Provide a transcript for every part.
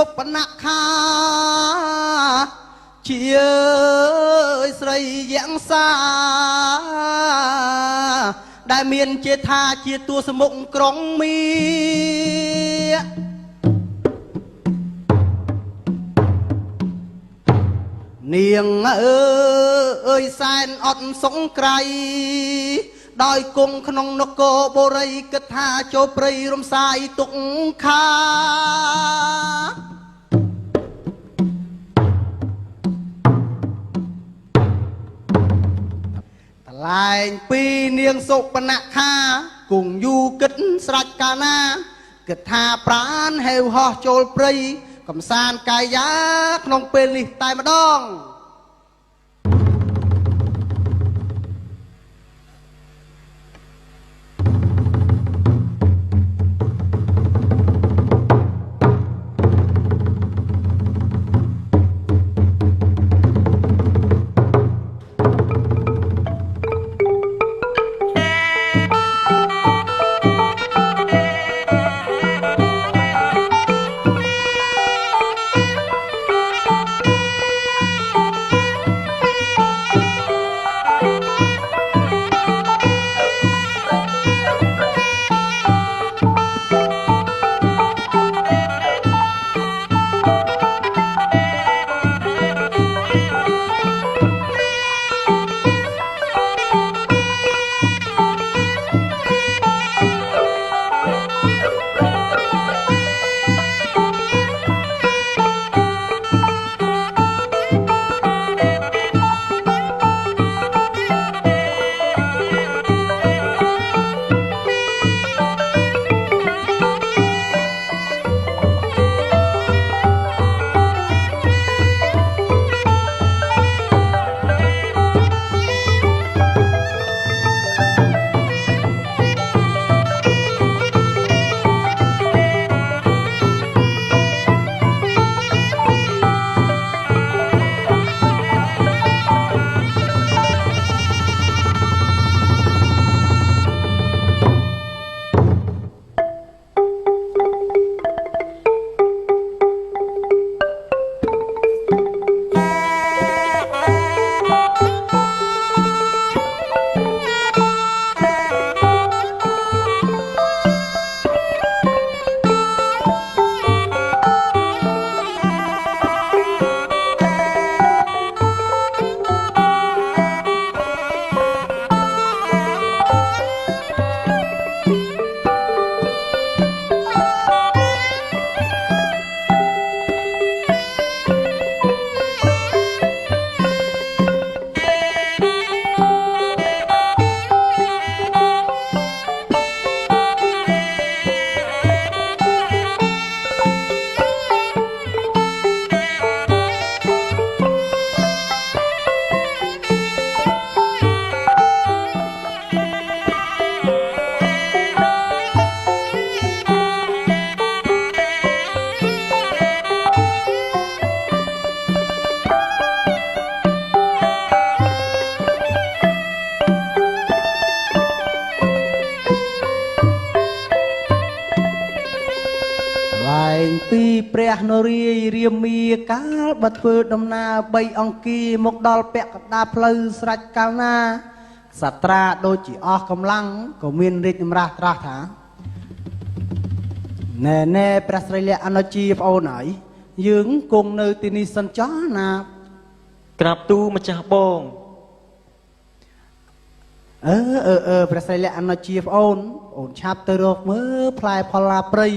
សុបនខាជាស្រីយ៉ាងសាដែលមានជាថាជាតួសមុខក្រុងមីនាងអើយសែនអត់សង្ក្រៃដោយគង់ក្នុងនគរបុរីគិតថាចូលព្រៃរំសាយទុកខាតលែងពីនាងសុបនខាគង់យូរគិតស្រេចកាលណាគិតថាប្រាណហេវហោះចូលព្រៃកំសាន្តកាយាក្នុងពេលនេះតែម្ដងពីព្រះនរាយរាមាកាលបើធ្វើដំណើរ3អង្គាមកដល់ពាក់កណ្ដាលផ្លូវស្រេចកាលណាសត្រាដូចជាអស់កម្លាំងក៏មានរាជចម្រាស់ត្រាស់ថាណែព្រះស្រីលក្ខអនុជាប្អូនហើយយើងគង់នៅទីនេះសិនចោះណាក្រាបទូម្ចាស់បងព្រះស្រីលក្ខអនុជាប្អូនឆាប់ទៅរកមើលផ្លែផល្លាព្រៃ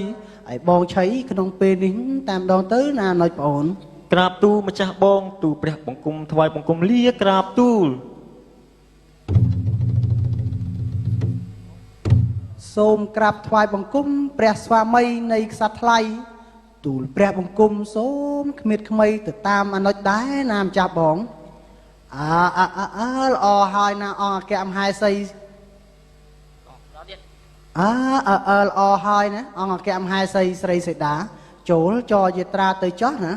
ឲ្យបងឆៃក្នុងពេលនេះតាមដងទៅណាណុចប្អូនក្រាបទូម្ចាស់បងទូព្រះបង្គំថ្វាយបង្គំលាក្រាបទូលសូមក្រាបថ្វាយបង្គំព្រះស្វាមីនៃក្សត្រថ្លៃទូលព្រះបង្គំសូមគ្មៀតខ្មៃទៅតាមអនុចដែរណាម្ចាស់បងល្អហើយណាអង្គអគ្គមហេសីល្អហើយណាអង្គអគ្គមហេសីស្រីសេដាចូលចរយាត្រាទៅចោះណា